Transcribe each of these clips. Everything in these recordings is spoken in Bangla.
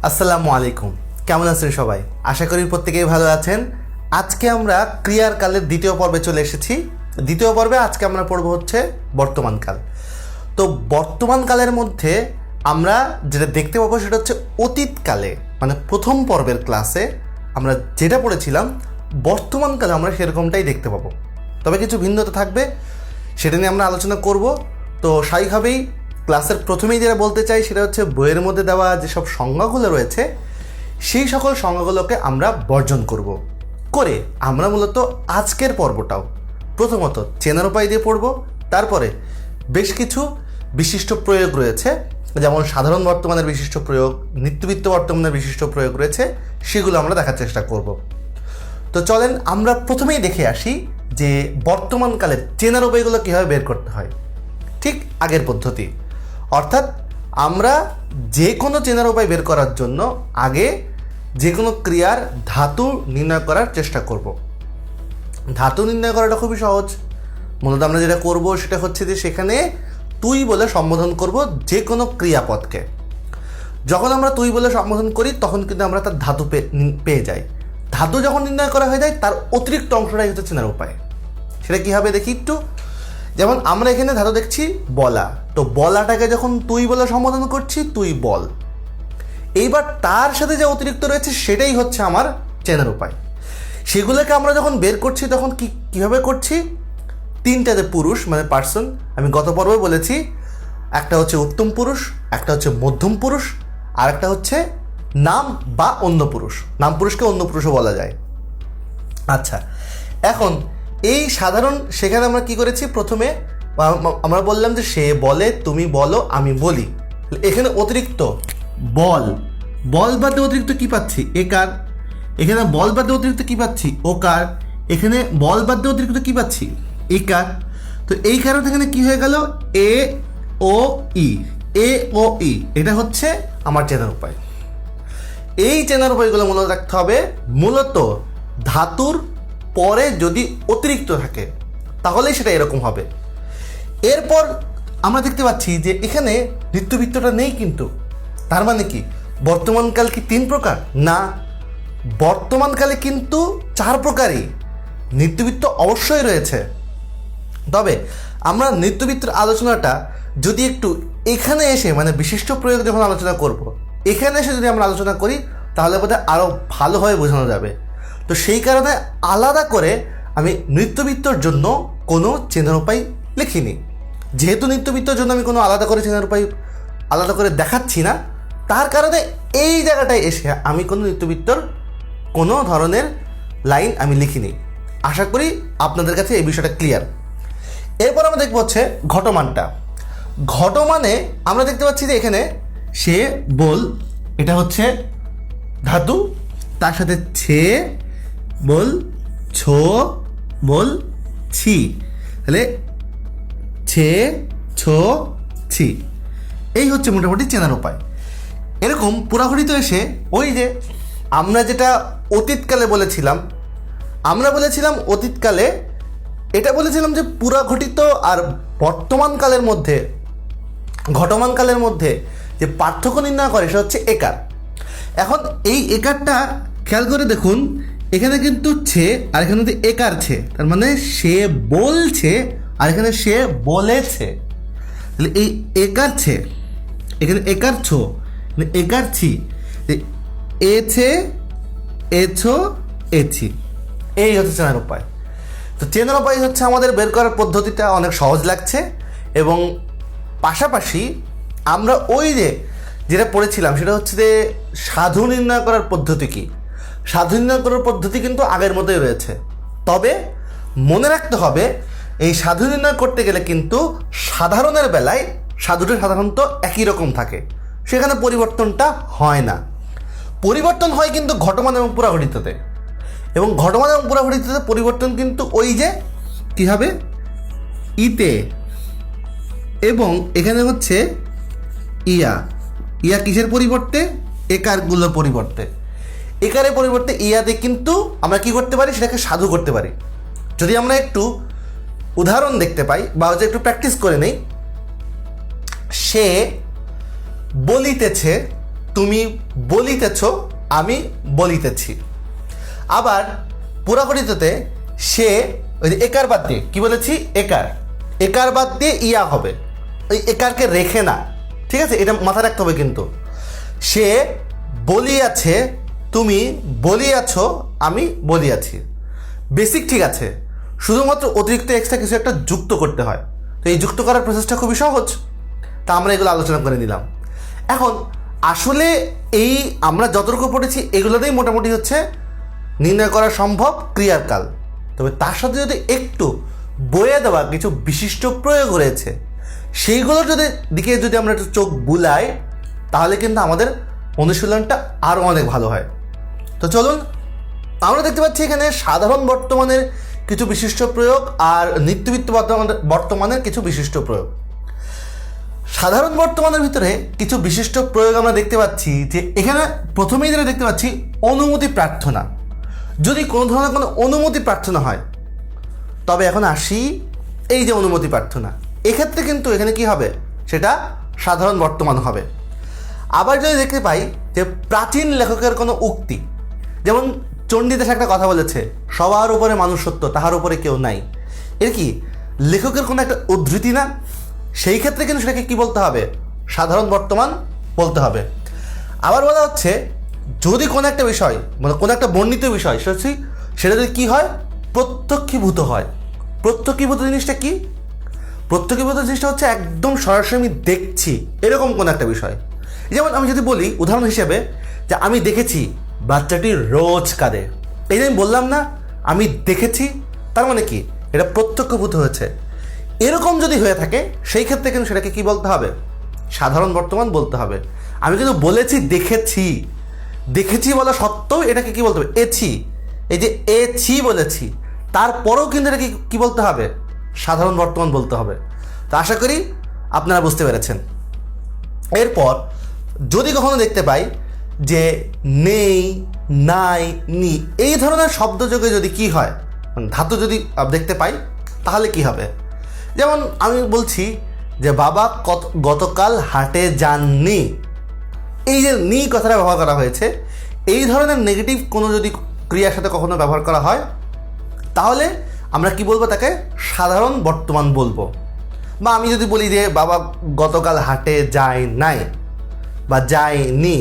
আসসালামু আলাইকুম, কেমন আছেন সবাই? আশা করি প্রত্যেকেই ভালো আছেন। আজকে আমরা ক্রিয়ার কালের দ্বিতীয় পর্বে চলে এসেছি। দ্বিতীয় পর্বে আজকে আমরা পড়ব হচ্ছে বর্তমানকাল। তো বর্তমানকালের মধ্যে আমরা যেটা দেখতে পাবো সেটা হচ্ছে অতীতকালে, মানে প্রথম পর্বের ক্লাসে আমরা যেটা পড়েছিলাম বর্তমানকালে আমরা সেরকমটাই দেখতে পাবো, তবে কিছু ভিন্নতা থাকবে, সেটা নিয়ে আমরা আলোচনা করব। তো স্বাভাবিকভাবেই ক্লাসের প্রথমেই যেটা বলতে চাই সেটা হচ্ছে বইয়ের মধ্যে দেওয়া যেসব সংজ্ঞাগুলো রয়েছে সেই সকল সংজ্ঞাগুলোকে আমরা বর্জন করব। করে আমরা মূলত আজকের পর্বটাও প্রথমত চেনার উপায় দিয়ে পড়ব, তারপরে বেশ কিছু বিশিষ্ট প্রয়োগ রয়েছে, যেমন সাধারণ বর্তমানের বিশিষ্ট প্রয়োগ, নিত্যবিত্ত বর্তমানের বিশিষ্ট প্রয়োগ রয়েছে, সেগুলো আমরা দেখার চেষ্টা করব। তো চলেন আমরা প্রথমেই দেখে আসি যে বর্তমানকালের চেনার উপায়গুলো কীভাবে বের করতে হয়। ঠিক আগের পদ্ধতি, অর্থাৎ আমরা যে কোনো চেনার উপায় বের করার জন্য আগে যে কোনো ক্রিয়ার ধাতু নির্ণয় করার চেষ্টা করব। ধাতু নির্ণয় করাটা খুবই সহজ। মূলত আমরা যেটা করব সেটা হচ্ছে যে সেখানে তুই বলে সম্বোধন করব যে কোনো ক্রিয়াপদকে। যখন আমরা তুই বলে সম্বোধন করি তখন কিন্তু আমরা তার ধাতু পেয়ে যাই। ধাতু যখন নির্ণয় করা হয়ে যায় তার অতিরিক্ত অংশটাই হচ্ছে চেনার উপায়। সেটা কীভাবে দেখি একটু। যেমন আমরা এখানে ধাতু দেখছি বলা, তো বলাটাকে যখন তুই বলে সম্বোধন করছি তুই বল, এইবার তার সাথে যে অতিরিক্ত রয়েছে সেটাই হচ্ছে আমার চেনার উপায়। সেগুলোকে আমরা যখন বের করছি তখন কীভাবে করছি, তিনটাতে পুরুষ মানে পার্সন, আমি গত পর্বে বলেছি, একটা হচ্ছে উত্তম পুরুষ, একটা হচ্ছে মধ্যম পুরুষ, আর একটা হচ্ছে নাম বা অন্য পুরুষ। নাম পুরুষকে অন্য পুরুষও বলা যায়। আচ্ছা, এখন এই সাধারণ সেখানে আমরা কি করেছি, প্রথমে আমরা বললাম যে সে বলে, তুমি বলো, আমি বলি। এখানে অতিরিক্ত বল, বল বাদে অতিরিক্ত কি পাচ্ছি, একার। এখানে বল বাদে অতিরিক্ত কি পাচ্ছি, ওকার। এখানে বল বাদে অতিরিক্ত কি পাচ্ছি, একার। তো এই কারণে এখানে কি হয়ে গেল, এ ও ই, এ ও ই, এটা হচ্ছে আমার চেনার উপায়। এই চেনার উপায়গুলো মূলত রাখতে হবে। মূলত ধাতুর পরে যদি অতিরিক্ত থাকে তাহলেই সেটা এরকম হবে। এরপর আমরা দেখতে পাচ্ছি যে এখানে নিত্যবৃত্তটা নেই, কিন্তু তার মানে কি বর্তমানকাল কি 3 প্রকার? না, বর্তমানকালে কিন্তু 4 প্রকারই। নিত্যবৃত্ত অবশ্যই রয়েছে, তবে আমরা নিত্যবৃত্তের আলোচনাটা যদি একটু এখানে এসে মানে বিশিষ্ট প্রয়োগ যখন আলোচনা করব, এখানে এসে যদি আমরা আলোচনা করি তাহলে বোধহয় আরও ভালোভাবে বোঝানো যাবে। তো সেই কারণে আলাদা করে আমি নৃত্যবৃত্তর জন্য কোনো চেনার উপায় লিখিনি। যেহেতু নৃত্যবৃত্তর জন্য আমি কোনো আলাদা করে চেনার উপায় আলাদা করে দেখাচ্ছি না, তার কারণে এই জায়গাটায় এসে আমি কোনো নৃত্যবৃত্তর কোনো ধরনের লাইন আমি লিখিনি। আশা করি আপনাদের কাছে এই বিষয়টা ক্লিয়ার। এরপর আমরা দেখব হচ্ছে ঘটমানটা। ঘটমানে আমরা দেখতে পাচ্ছি যে এখানে সে বল, এটা হচ্ছে ধাতু, তার সাথে ছে বল, ছো বল, ছি, তাহলে ছে ছো ছি, এই হচ্ছে মোটামুটি চেনার উপায়। এরকম পুরাঘটিত এসে ওই যে আমরা যেটা অতীতকালে বলেছিলাম, আমরা বলেছিলাম অতীতকালে এটা বলেছিলাম যে পুরাঘটিত আর বর্তমানকালের মধ্যে, ঘটমানকালের মধ্যে যে পার্থক্য নির্ণয় করে সেটা হচ্ছে একার। এখন এই একারটা খেয়াল করে দেখুন, এখানে কিন্তু ছে আর এখানে কিন্তু একার ছে, তার মানে সে বলছে আর এখানে সে বলেছে। তাহলে এই একার ছে, এখানে একার ছো, একার ছি, এছে এছো এছি, এই হচ্ছে চেনার উপায়। তো চেনার উপায় হচ্ছে আমাদের বের করার পদ্ধতিটা অনেক সহজ লাগছে, এবং পাশাপাশি আমরা ওই যে যেটা পড়েছিলাম সেটা হচ্ছে যে সাধু নির্ণয় করার পদ্ধতি কি, সাধু নির্ণয় করার পদ্ধতি কিন্তু আগের মতোই রয়েছে। তবে মনে রাখতে হবে এই সাধু নির্ণয় করতে গেলে কিন্তু সাধারণের বেলায় সাধুটা সাধারণত একই রকম থাকে, সেখানে পরিবর্তনটা হয় না। পরিবর্তন হয় কিন্তু ঘটমান এবং পুরাঘটিততে, এবং ঘটমান এবং পুরাঘটিততে পরিবর্তন কিন্তু ওই যে কী হবে, ইতে, এবং এখানে হচ্ছে ইয়া। ইয়া কিসের পরিবর্তে, একারগুলোর পরিবর্তে। একারের পরিবর্তে ইয়াতে কিন্তু আমরা কি করতে পারি, সেটাকে সাধু করতে পারি। যদি আমরা একটু উদাহরণ দেখতে পাই বা হচ্ছে একটু প্র্যাকটিস করে নেই, সে বলিতেছে তুমি বলিতেছ, আমি বলিতেছি। আবার পুরাকথিততে সে ওই যে একার বাদ দিয়ে কি বলেছি, একার বাদ দিয়ে ইয়া হবে, ওই একারকে রেখে না, ঠিক আছে, এটা মাথায় রাখতে হবে। কিন্তু সে বলিয়াছে, তুমি বলিয়াছ, আমি বলিয়াছি, বেসিক ঠিক আছে, শুধুমাত্র অতিরিক্ত এক্সট্রা কিছু একটা যুক্ত করতে হয়। তো এই যুক্ত করার প্রসেসটা খুবই সহজ, তা আমরা এগুলো আলোচনা করে নিলাম। এখন আসলে এই আমরা যতটুকু পড়েছি এগুলোতেই মোটামুটি হচ্ছে নির্ণয় করা সম্ভব ক্রিয়ার কাল। তবে তার সাথে যদি একটু বয়ে দেওয়া কিছু বিশিষ্ট প্রয়োগ রয়েছে সেইগুলোর দিকে যদি আমরা একটু চোখ বুলাই তাহলে কিন্তু আমাদের অনুশীলনটা আরও অনেক ভালো হয়। তো চলুন, আমরা দেখতে পাচ্ছি এখানে সাধারণ বর্তমানের কিছু বিশিষ্ট প্রয়োগ আর নিত্যবিত্ত বর্তমানের কিছু বিশিষ্ট প্রয়োগ। সাধারণ বর্তমানের ভিতরে কিছু বিশিষ্ট প্রয়োগ আমরা দেখতে পাচ্ছি যে এখানে প্রথমেই যেটা দেখতে পাচ্ছি অনুমতি প্রার্থনা। যদি কোনো ধরনের কোনো অনুমতি প্রার্থনা হয়, তবে এখন আসি এই যে অনুমতি প্রার্থনা, এক্ষেত্রে কিন্তু এখানে কি হবে, সেটা সাধারণ বর্তমান হবে। আবার যদি দেখতে পাই যে প্রাচীন লেখকের কোনো উক্তি, যেমন চণ্ডীদাস একটা কথা বলেছে, সবার উপরে মানুষ সত্য, তাহার উপরে কেউ নাই, এর কি লেখকের কোনো একটা উদ্ধৃতি না? সেই ক্ষেত্রে কিন্তু সেটাকে কি বলতে হবে, সাধারণ বর্তমান বলতে হবে। আবার বলা হচ্ছে যদি কোনো একটা বিষয়, মানে কোনো একটা বর্ণিত বিষয় সেটা যদি কী হয়, প্রত্যক্ষীভূত হয়। প্রত্যক্ষীভূত জিনিসটা কি? প্রত্যক্ষীভূত জিনিসটা হচ্ছে একদম সরাসরি আমি দেখছি এরকম কোনো একটা বিষয়। যেমন আমি যদি বলি উদাহরণ হিসেবে যে আমি দেখেছি বাচ্চাটি রোজ কাঁদে, এই যে আমি বললাম না আমি দেখেছি, তার মানে কি এটা প্রত্যক্ষভূত হয়েছে। এরকম যদি হয়ে থাকে সেই ক্ষেত্রে কিন্তু সেটাকে কি বলতে হবে, সাধারণ বর্তমান বলতে হবে। আমি কিন্তু বলেছি দেখেছি বলা সত্ত্বেও এটাকে কি বলতে হবে, এছি, এই যে এছি বলেছি, তারপরেও কিন্তু এটাকে কি বলতে হবে, সাধারণ বর্তমান বলতে হবে। তো আশা করি আপনারা বুঝতে পেরেছেন। এরপর যদি কখনো দেখতে পাই যে নেই, নাই, নি এই ধরনের শব্দযোগে যদি কি হয়, ধাতু যদি দেখতে পাই তাহলে কি হবে। যেমন আমি বলছি যে বাবা গতকাল হাটে যাননি, এই যে নি কথাটা ব্যবহার করা হয়েছে, এই ধরনের নেগেটিভ কোনো যদি ক্রিয়ার সাথে কখনো ব্যবহার করা হয় তাহলে আমরা কি বলবো, তাকে সাধারণ বর্তমান বলবো। বা আমি যদি বলি যে বাবা গতকাল হাটে যায় নাই বা যায়নি,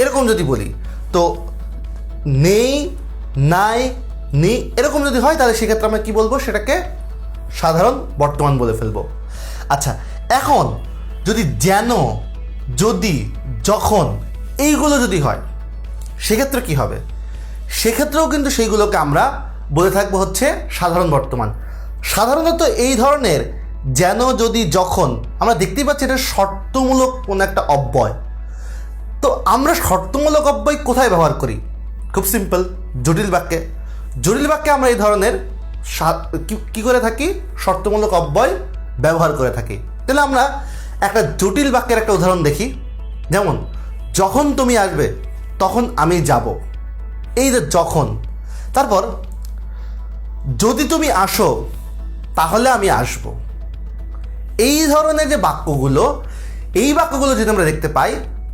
এরকম যদি বলি, তো নেই, নাই, নি এরকম যদি হয় তাহলে সেক্ষেত্রে আমরা কি বলবো, সেটাকে সাধারণ বর্তমান বলে ফেলবো। আচ্ছা, এখন যদি যেন, যদি, যখন এইগুলো যদি হয় সেক্ষেত্রে কি হবে, সেক্ষেত্রেও কিন্তু সেইগুলোকে আমরা বলে থাকবো হচ্ছে সাধারণ বর্তমান। সাধারণত এই ধরনের যেন, যদি, যখন আমরা দেখতেই পাচ্ছি এটা শর্তমূলক কোনো একটা অব্যয়। তো আমরা শর্তমূলক অব্যয় কোথায় ব্যবহার করি? খুব সিম্পল, জটিল বাক্যে। জটিল বাক্যে আমরা এই ধরনের কি করে থাকি, শর্তমূলক অব্যয় ব্যবহার করে থাকি। তাহলে আমরা একটা জটিল বাক্যের একটা উদাহরণ দেখি। যেমন যখন তুমি আসবে তখন আমি যাব, এই যে যখন। তারপর যদি তুমি আসো তাহলে আমি আসব। এই ধরনের যে বাক্যগুলো, এই বাক্যগুলো যদি আমরা দেখতে পাই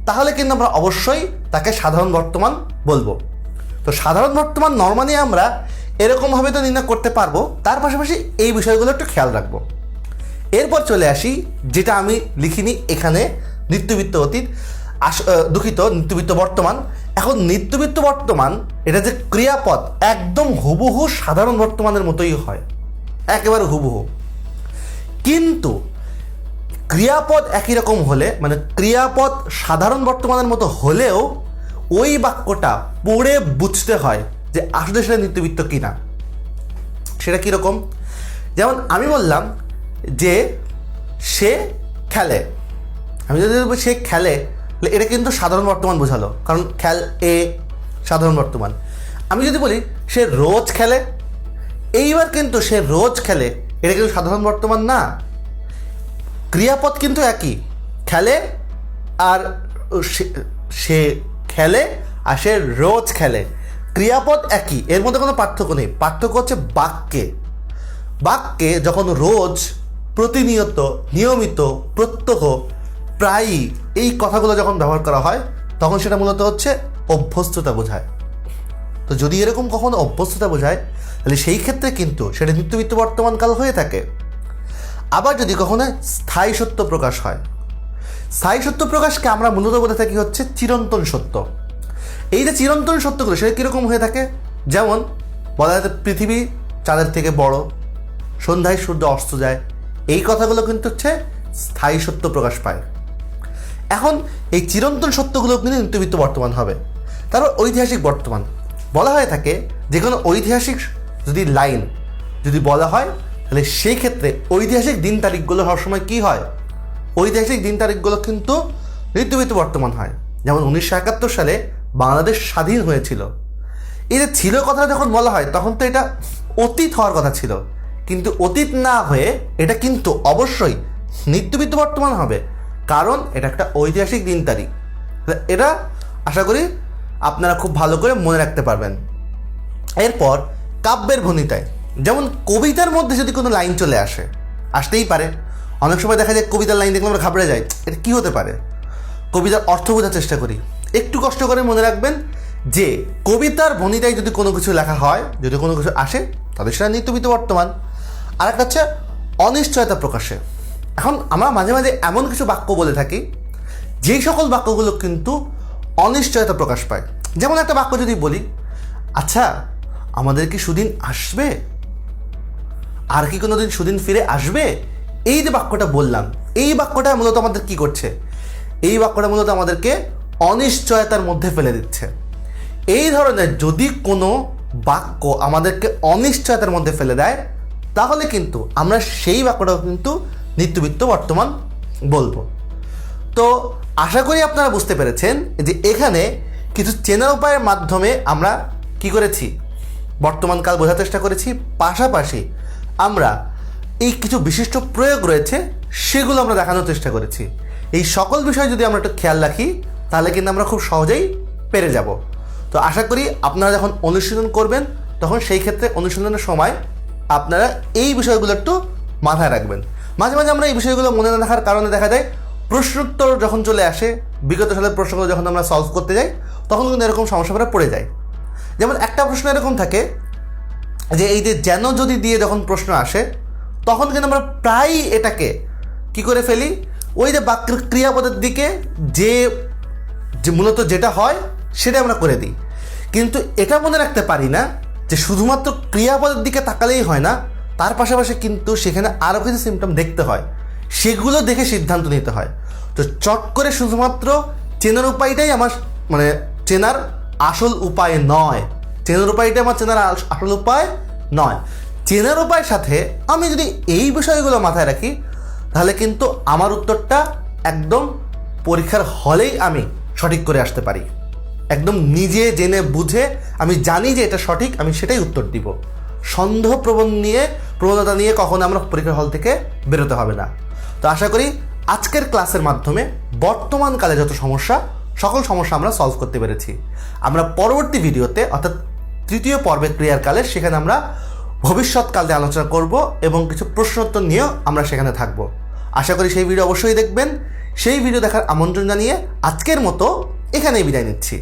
তাহলে কিন্তু আমরা অবশ্যই তাকে সাধারণ বর্তমান বলবো। তো সাধারণ বর্তমান নর্মালি আমরা এরকমভাবে তো নির্ণয় করতে পারবো, তার পাশাপাশি এই বিষয়গুলো একটু খেয়াল রাখবো। এরপর চলে আসি যেটা আমি লিখিনি এখানে, নিত্যবৃত্ত অতীত, নিত্যবৃত্ত বর্তমান। এখন নিত্যবৃত্ত বর্তমান এটা যে ক্রিয়াপদ একদম হুবহু সাধারণ বর্তমানের মতোই হয়, একেবারে হুবহু। কিন্তু ক্রিয়াপদ একই রকম হলে, মানে ক্রিয়াপদ সাধারণ বর্তমানের মতো হলেও ওই বাক্যটা পড়ে বুঝতে হয় যে আসলে সেটা নিত্যবৃত্ত কিনা। সেটা কীরকম? যেমন আমি বললাম যে সে খেলে, আমি যদি সে খেলে, এটা কিন্তু সাধারণ বর্তমান বোঝালো, কারণ খেল এ সাধারণ বর্তমান। আমি যদি বলি সে রোজ খেলে, এইবার কিন্তু সে রোজ খেলে এটা কিন্তু সাধারণ বর্তমান না। ক্রিয়াপদ কিন্তু একই, খেলে আর সে খেলে আর সে রোজ খেলে, ক্রিয়াপদ একই, এর মধ্যে কোনো পার্থক্য নেই। পার্থক্য হচ্ছে বাক্যে যখন রোজ, প্রতিনিয়ত, নিয়মিত, প্রত্যহ, প্রায়ই এই কথাগুলো যখন ব্যবহার করা হয় তখন সেটা মূলত হচ্ছে অভ্যস্ততা বোঝায়। তো যদি এরকম কখনো অভ্যস্ততা বোঝায় তাহলে সেই ক্ষেত্রে কিন্তু সেটা নিত্যবিত্ত বর্তমানকাল হয়ে থাকে। আবার যদি কখনো স্থায়ী সত্য প্রকাশ হয়, স্থায়ী সত্য প্রকাশকে আমরা মূলত বলে থাকি হচ্ছে চিরন্তন সত্য। এই যে চিরন্তন সত্যগুলো সেটা কীরকম হয়ে থাকে, যেমন বলা যায় পৃথিবী চাঁদের থেকে বড়, সন্ধ্যায় সূর্য অস্ত যায়, এই কথাগুলো কিন্তু হচ্ছে স্থায়ী সত্য প্রকাশ পায়। এখন এই চিরন্তন সত্যগুলো কিন্তু নিত্যবিত্ত বর্তমান হবে। তারপর ঐতিহাসিক বর্তমান বলা হয়ে থাকে যে কোনো ঐতিহাসিক যদি লাইন যদি বলা হয় তাহলে সেই ক্ষেত্রে ঐতিহাসিক দিন তারিখগুলো সবসময় কী হয়, ঐতিহাসিক দিন তারিখগুলো কিন্তু নিত্যবিত্ত বর্তমান হয়। যেমন 1971 সালে বাংলাদেশ স্বাধীন হয়েছিল, এই যে ছিল কথা যখন বলা হয় তখন তো এটা অতীত হওয়ার কথা ছিল, কিন্তু অতীত না হয়ে এটা কিন্তু অবশ্যই নিত্যবিত্ত বর্তমান হবে, কারণ এটা একটা ঐতিহাসিক দিন তারিখ। এটা আশা করি আপনারা খুব ভালো করে মনে রাখতে পারবেন। এরপর কাব্যের ভণিতায়, যেমন কবিতার মধ্যে যদি কোনো লাইন চলে আসতেই পারে। অনেক সময় দেখা যায় কবিতার লাইন দেখলে আমরা ঘাবড়ে যাই, এটা কী হতে পারে। কবিতার অর্থ বোঝার চেষ্টা করি, একটু কষ্ট করে মনে রাখবেন যে কবিতার ভণিতায় যদি কোনো কিছু লেখা হয়, যদি কোনো কিছু আসে তাহলে সেটা নিত্যবিত্ত বর্তমান। আর একটা হচ্ছে অনিশ্চয়তা প্রকাশে। এখন আমরা মাঝে মাঝে এমন কিছু বাক্য বলে থাকি যেই সকল বাক্যগুলো কিন্তু অনিশ্চয়তা প্রকাশ পায়। যেমন একটা বাক্য যদি বলি, আচ্ছা আমাদের কি সুদিন আসবে, আর কি কোনো দিন সুদিন ফিরে আসবে, এই যে বাক্যটা বললাম, এই বাক্যটা মূলত আমাদের কি করছে, এই বাক্যটা মূলত আমাদেরকে অনিশ্চয়তার মধ্যে ফেলে দিচ্ছে। এই ধরনের যদি কোনো বাক্য আমাদেরকে অনিশ্চয়তার মধ্যে ফেলে দেয় তাহলে কিন্তু আমরা সেই বাক্যটাও কিন্তু নিত্যবিত্ত বর্তমান বলবো। তো আশা করি আপনারা বুঝতে পেরেছেন যে এখানে কিছু চেনার উপায়ের মাধ্যমে আমরা কি করেছি, বর্তমানকাল বোঝার চেষ্টা করেছি, পাশাপাশি আমরা এই কিছু বিশিষ্ট প্রয়োগ রয়েছে সেগুলো আমরা দেখানোর চেষ্টা করেছি। এই সকল বিষয় যদি আমরা একটু খেয়াল রাখি তাহলে কিন্তু আমরা খুব সহজেই পেরে যাব। তো আশা করি আপনারা যখন অনুশীলন করবেন তখন সেই ক্ষেত্রে অনুশীলনের সময় আপনারা এই বিষয়গুলো একটু মাথায় রাখবেন। মাঝে মাঝে আমরা এই বিষয়গুলো মনে না রাখার কারণে দেখা যায় প্রশ্নোত্তর যখন চলে আসে, বিগত সালের প্রশ্নগুলো যখন আমরা সলভ করতে যাই তখন কিন্তু এরকম সমস্যা পড়ে যায়। যেমন একটা প্রশ্ন এরকম থাকে যে এই যে যেন যদি দিয়ে যখন প্রশ্ন আসে তখন কিন্তু আমরা প্রায়ই এটাকে কি করে ফেলি, ওই যে বাক্যের ক্রিয়াপদের দিকে যে মূলত যেটা হয় সেটা আমরা করে দিই। কিন্তু এটা মনে রাখতে পারি না যে শুধুমাত্র ক্রিয়াপদের দিকে তাকালেই হয় না, তার পাশাপাশি কিন্তু সেখানে আরও কিছু সিমটম দেখতে হয়, সেগুলো দেখে সিদ্ধান্ত নিতে হয়। তো চট করে শুধুমাত্র চেনার উপায়টাই আমার চেনার আসল উপায় নয়, চেনার উপায়টাই আমার চেনার আসল উপায় নয়। চেনার উপায়ের সাথে আমি যদি এই বিষয়গুলো মাথায় রাখি তাহলে কিন্তু আমার উত্তরটা একদম পরীক্ষার হলেই আমি সঠিক করে আসতে পারি। একদম নিজে জেনে বুঝে আমি জানি যে এটা সঠিক, আমি সেটাই উত্তর দিব। সন্দেহ প্রবণতা নিয়ে কখনো আমরা পরীক্ষার হল থেকে বেরোতে হবে না। তো আশা করি আজকের ক্লাসের মাধ্যমে বর্তমানকালে যত সমস্যা সকল সমস্যা আমরা সলভ করতে পেরেছি। আমরা পরবর্তী ভিডিওতে অর্থাৎ তৃতীয় পর্বে ক্রিয়ার কালে সেখানে আমরা ভবিষ্যৎকালে আলোচনা করব এবং কিছু প্রশ্নোত্তর নিয়েও আমরা সেখানে থাকব। আশা করি সেই ভিডিও অবশ্যই দেখবেন। সেই ভিডিও দেখার আমন্ত্রণ জানিয়ে আজকের মতো এখানেই বিদায় নিচ্ছি।